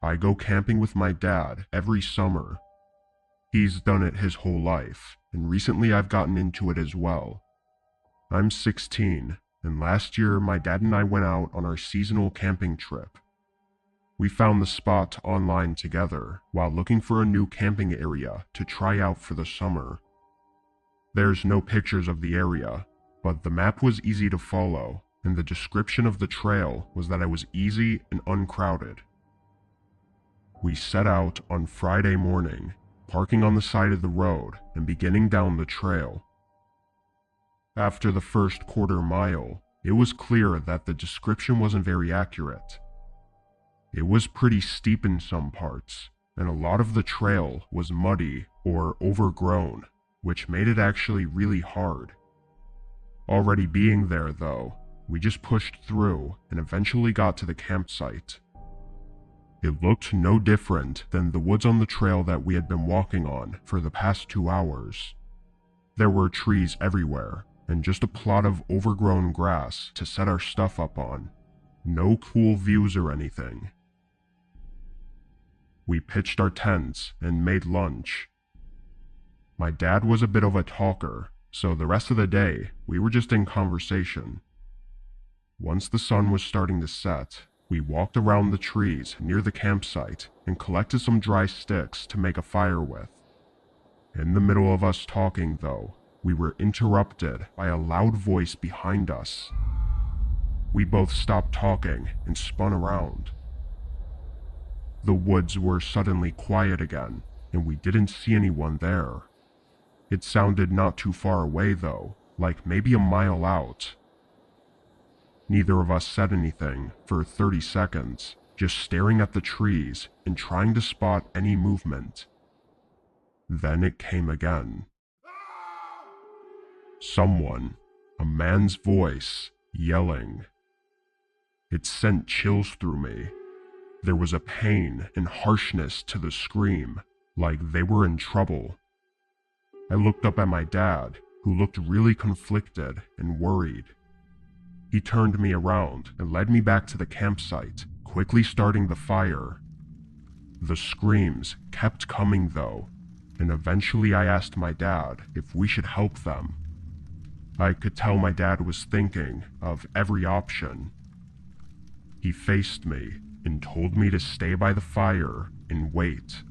I go camping with my dad every summer. He's done it his whole life, and recently I've gotten into it as well. I'm 16, and last year my dad and I went out on our seasonal camping trip. We found the spot online together while looking for a new camping area to try out for the summer. There's no pictures of the area, but the map was easy to follow, and the description of the trail was that it was easy and uncrowded. We set out on Friday morning, parking on the side of the road and beginning down the trail. After the first quarter mile, it was clear that the description wasn't very accurate. It was pretty steep in some parts, and a lot of the trail was muddy or overgrown, which made it actually really hard. Already being there though, we just pushed through and eventually got to the campsite. It looked no different than the woods on the trail that we had been walking on for the past 2 hours. There were trees everywhere, and just a plot of overgrown grass to set our stuff up on. No cool views or anything. We pitched our tents and made lunch. My dad was a bit of a talker, so the rest of the day we were just in conversation. Once the sun was starting to set, we walked around the trees near the campsite and collected some dry sticks to make a fire with. In the middle of us talking though, we were interrupted by a loud voice behind us. We both stopped talking and spun around. The woods were suddenly quiet again, and we didn't see anyone there. It sounded not too far away though, like maybe a mile out. Neither of us said anything for 30 seconds, just staring at the trees and trying to spot any movement. Then it came again. Someone, a man's voice, yelling. It sent chills through me. There was a pain and harshness to the scream, like they were in trouble. I looked up at my dad, who looked really conflicted and worried. He turned me around and led me back to the campsite, quickly starting the fire. The screams kept coming though, and eventually I asked my dad if we should help them. I could tell my dad was thinking of every option. He faced me and told me to stay by the fire and wait.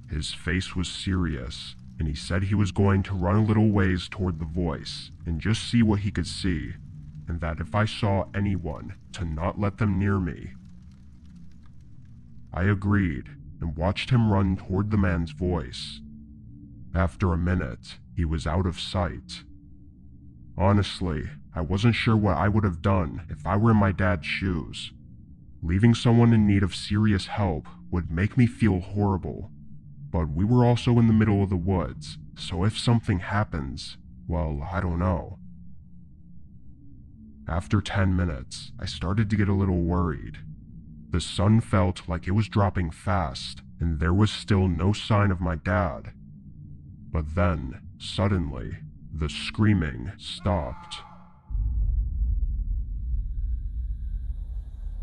His face was serious, and he said he was going to run a little ways toward the voice and just see what he could see, and that if I saw anyone, to not let them near me. I agreed and watched him run toward the man's voice. After a minute, he was out of sight. Honestly, I wasn't sure what I would have done if I were in my dad's shoes. Leaving someone in need of serious help would make me feel horrible, but we were also in the middle of the woods, so if something happens, well, I don't know. After 10 minutes, I started to get a little worried. The sun felt like it was dropping fast, and there was still no sign of my dad. But then, suddenly, the screaming stopped.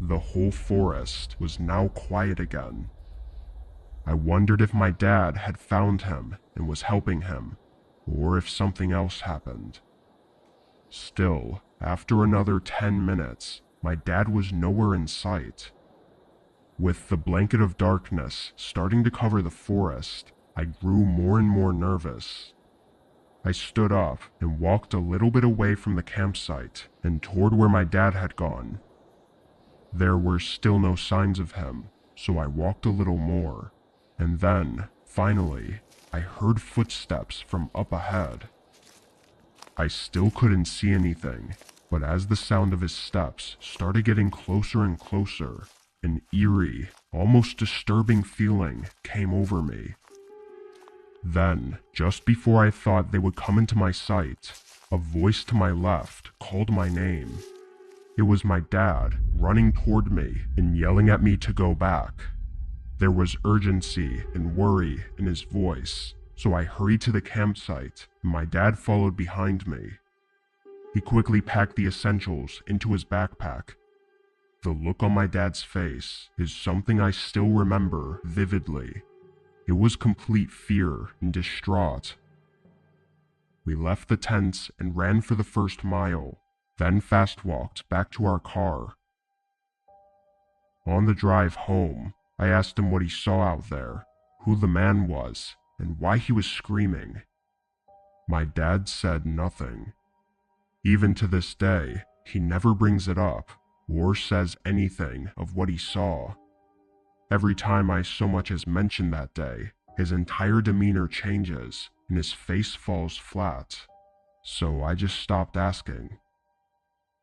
The whole forest was now quiet again. I wondered if my dad had found him and was helping him, or if something else happened. Still, after another 10 minutes, my dad was nowhere in sight. With the blanket of darkness starting to cover the forest, I grew more and more nervous. I stood up and walked a little bit away from the campsite and toward where my dad had gone. There were still no signs of him, so I walked a little more, and then, finally, I heard footsteps from up ahead. I still couldn't see anything, but as the sound of his steps started getting closer and closer, an eerie, almost disturbing feeling came over me. Then, just before I thought they would come into my sight, a voice to my left called my name. It was my dad, running toward me and yelling at me to go back. There was urgency and worry in his voice, so I hurried to the campsite, and my dad followed behind me. He quickly packed the essentials into his backpack. The look on my dad's face is something I still remember vividly. It was complete fear and distraught. We left the tents and ran for the first mile, then fast walked back to our car. On the drive home, I asked him what he saw out there, who the man was, and why he was screaming. My dad said nothing. Even to this day, he never brings it up or says anything of what he saw. Every time I so much as mention that day, his entire demeanor changes and his face falls flat. So I just stopped asking.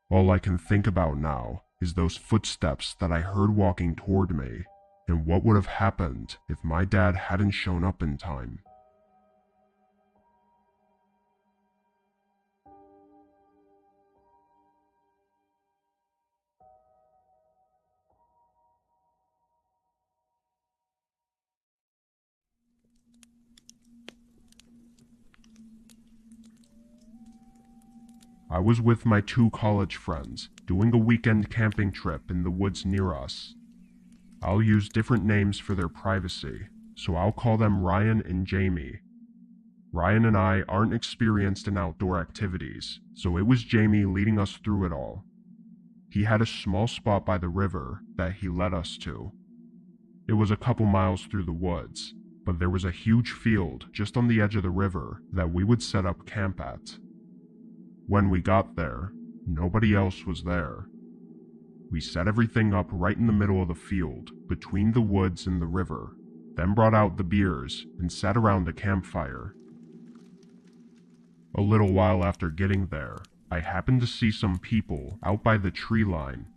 All I can think about now is those footsteps that I heard walking toward me, and what would have happened if my dad hadn't shown up in time. I was with my 2 college friends doing a weekend camping trip in the woods near us. I'll use different names for their privacy, so I'll call them Ryan and Jamie. Ryan and I aren't experienced in outdoor activities, so it was Jamie leading us through it all. He had a small spot by the river that he led us to. It was a couple miles through the woods, but there was a huge field just on the edge of the river that we would set up camp at. When we got there, nobody else was there. We set everything up right in the middle of the field, between the woods and the river, then brought out the beers and sat around the campfire. A little while after getting there, I happened to see some people out by the tree line.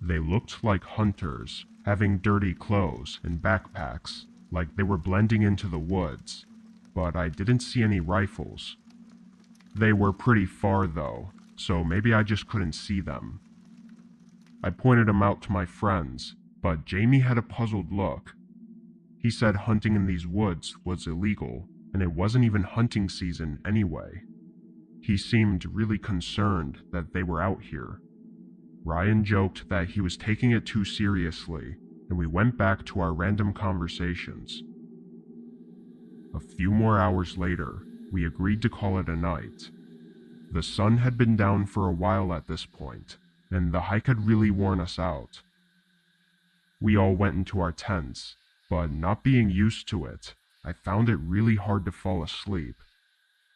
They looked like hunters, having dirty clothes and backpacks, like they were blending into the woods, but I didn't see any rifles. They were pretty far though, so maybe I just couldn't see them. I pointed them out to my friends, but Jamie had a puzzled look. He said hunting in these woods was illegal, and it wasn't even hunting season anyway. He seemed really concerned that they were out here. Ryan joked that he was taking it too seriously, and we went back to our random conversations. A few more hours later, we agreed to call it a night. The sun had been down for a while at this point, and the hike had really worn us out. We all went into our tents, but not being used to it, I found it really hard to fall asleep.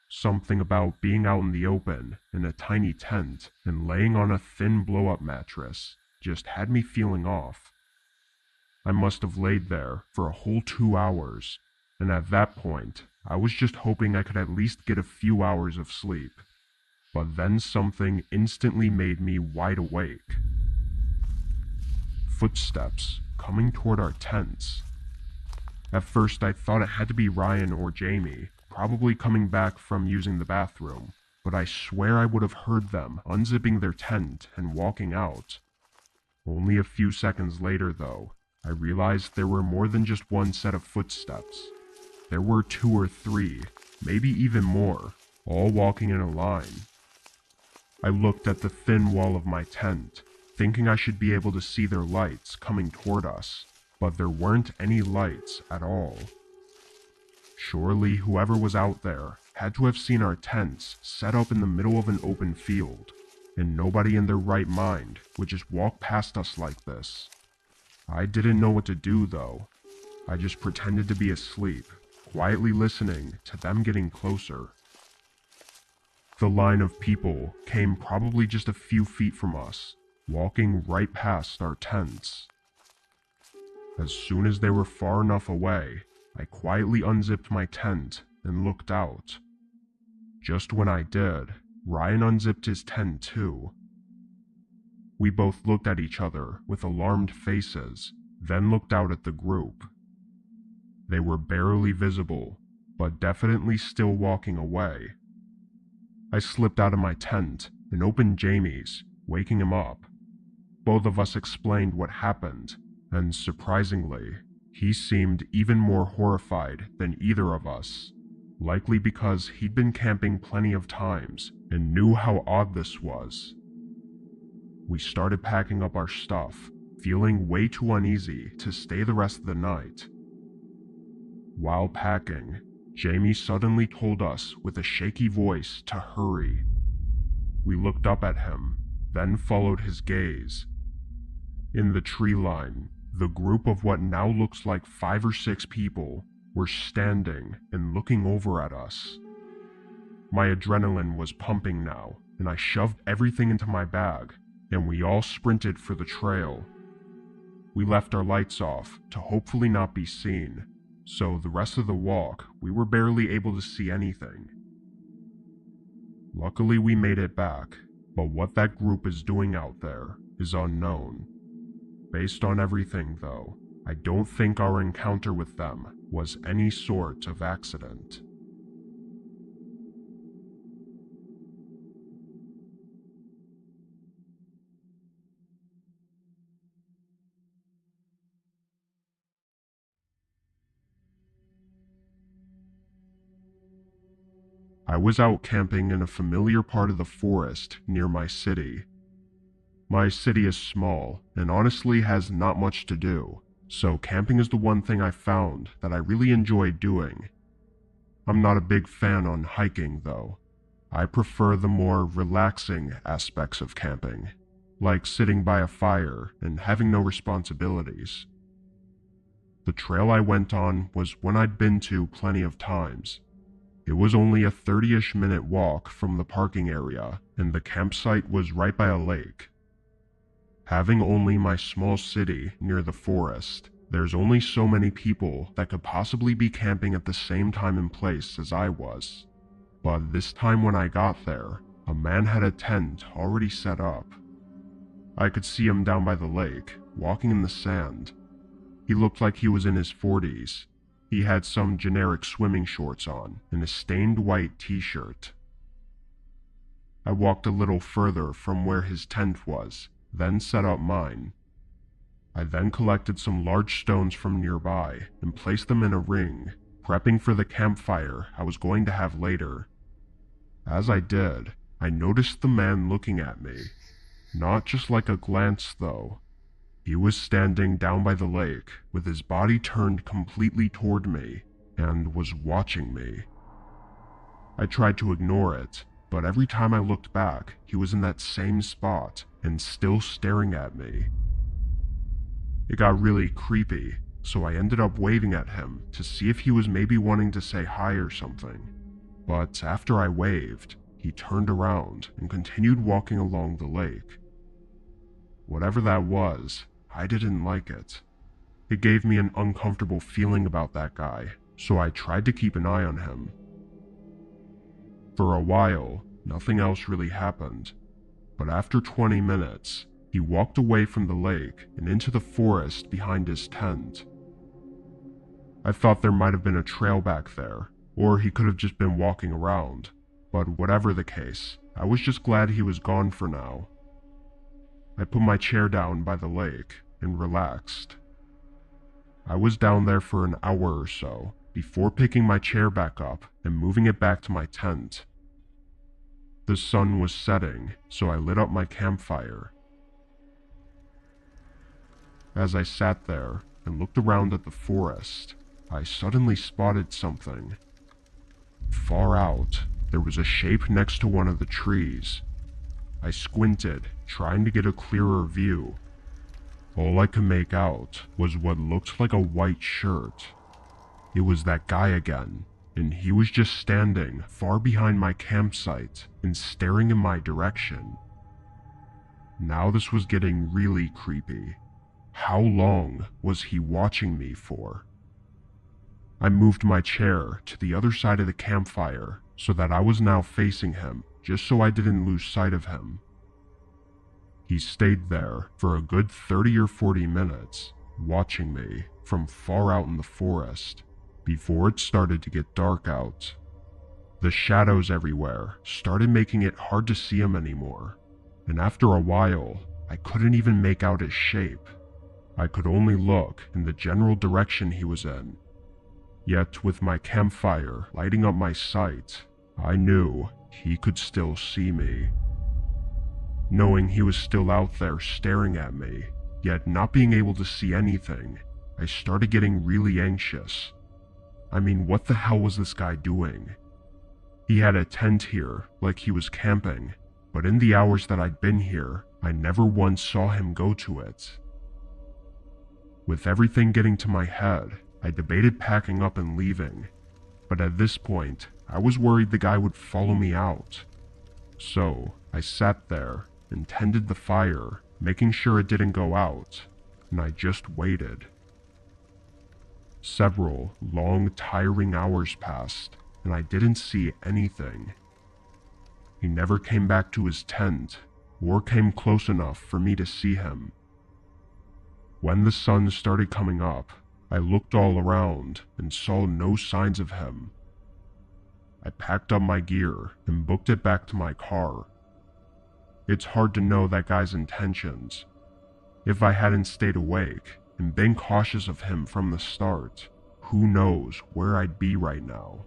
Something about being out in the open, in a tiny tent, and laying on a thin blow-up mattress just had me feeling off. I must have laid there for a whole 2 hours, and at that point, I was just hoping I could at least get a few hours of sleep. But then something instantly made me wide awake. Footsteps coming toward our tents. At first I thought it had to be Ryan or Jamie, probably coming back from using the bathroom, but I swear I would have heard them unzipping their tent and walking out. Only a few seconds later though, I realized there were more than just one set of footsteps. There were 2 or 3, maybe even more, all walking in a line. I looked at the thin wall of my tent, thinking I should be able to see their lights coming toward us, but there weren't any lights at all. Surely whoever was out there had to have seen our tents set up in the middle of an open field, and nobody in their right mind would just walk past us like this. I didn't know what to do though. I just pretended to be asleep, quietly listening to them getting closer. The line of people came probably just a few feet from us, walking right past our tents. As soon as they were far enough away, I quietly unzipped my tent and looked out. Just when I did, Ryan unzipped his tent too. We both looked at each other with alarmed faces, then looked out at the group. They were barely visible, but definitely still walking away. I slipped out of my tent and opened Jamie's, waking him up. Both of us explained what happened, and surprisingly, he seemed even more horrified than either of us, likely because he'd been camping plenty of times and knew how odd this was. we started packing up our stuff, feeling way too uneasy to stay the rest of the night. While packing, Jamie suddenly told us with a shaky voice to hurry. We looked up at him, then followed his gaze. In the tree line, the group of what now looks like 5 or 6 people were standing and looking over at us. My adrenaline was pumping now, and I shoved everything into my bag, and we all sprinted for the trail. We left our lights off to hopefully not be seen, so the rest of the walk we were barely able to see anything. Luckily we made it back, but what that group is doing out there is unknown. Based on everything though, I don't think our encounter with them was any sort of accident. I was out camping in a familiar part of the forest near my city. My city is small and honestly has not much to do, so camping is the one thing I found that I really enjoy doing. I'm not a big fan on hiking though. I prefer the more relaxing aspects of camping, like sitting by a fire and having no responsibilities. The trail I went on was one I'd been to plenty of times. It was only a 30-ish minute walk from the parking area, and the campsite was right by a lake. Having only my small city near the forest, there's only so many people that could possibly be camping at the same time and place as I was. But this time when I got there, a man had a tent already set up. I could see him down by the lake, walking in the sand. He looked like he was in his 40s. He had some generic swimming shorts on and a stained white t-shirt. I walked a little further from where his tent was, then set up mine. I then collected some large stones from nearby and placed them in a ring, prepping for the campfire I was going to have later. As I did, I noticed the man looking at me. Not just like a glance though. He was standing down by the lake with his body turned completely toward me and was watching me. I tried to ignore it, but every time I looked back, he was in that same spot and still staring at me. It got really creepy, so I ended up waving at him to see if he was maybe wanting to say hi or something. But after I waved, he turned around and continued walking along the lake. Whatever that was, I didn't like it. It gave me an uncomfortable feeling about that guy, so I tried to keep an eye on him. For a while, nothing else really happened, but after 20 minutes, he walked away from the lake and into the forest behind his tent. I thought there might have been a trail back there, or he could have just been walking around, but whatever the case, I was just glad he was gone for now. I put my chair down by the lake and relaxed. I was down there for an hour or so before picking my chair back up and moving it back to my tent. The sun was setting, so I lit up my campfire. As I sat there and looked around at the forest, I suddenly spotted something. Far out, there was a shape next to one of the trees. I squinted, trying to get a clearer view. All I could make out was what looked like a white shirt. It was that guy again, and he was just standing far behind my campsite and staring in my direction. Now this was getting really creepy. How long was he watching me for? I moved my chair to the other side of the campfire so that I was now facing him, just so I didn't lose sight of him. He stayed there for a good 30 or 40 minutes, watching me from far out in the forest, before it started to get dark out. The shadows everywhere started making it hard to see him anymore, and after a while, I couldn't even make out his shape. I could only look in the general direction he was in. Yet with my campfire lighting up my sight, I knew he could still see me. Knowing he was still out there staring at me, yet not being able to see anything, I started getting really anxious. I mean, what the hell was this guy doing? He had a tent here, like he was camping, but in the hours that I'd been here, I never once saw him go to it. With everything getting to my head, I debated packing up and leaving, but at this point, I was worried the guy would follow me out. So, I sat there and tended the fire, making sure it didn't go out, and I just waited. Several long, tiring hours passed, and I didn't see anything. He never came back to his tent, or came close enough for me to see him. When the sun started coming up, I looked all around and saw no signs of him. I packed up my gear and booked it back to my car. It's hard to know that guy's intentions. If I hadn't stayed awake and been cautious of him from the start, who knows where I'd be right now.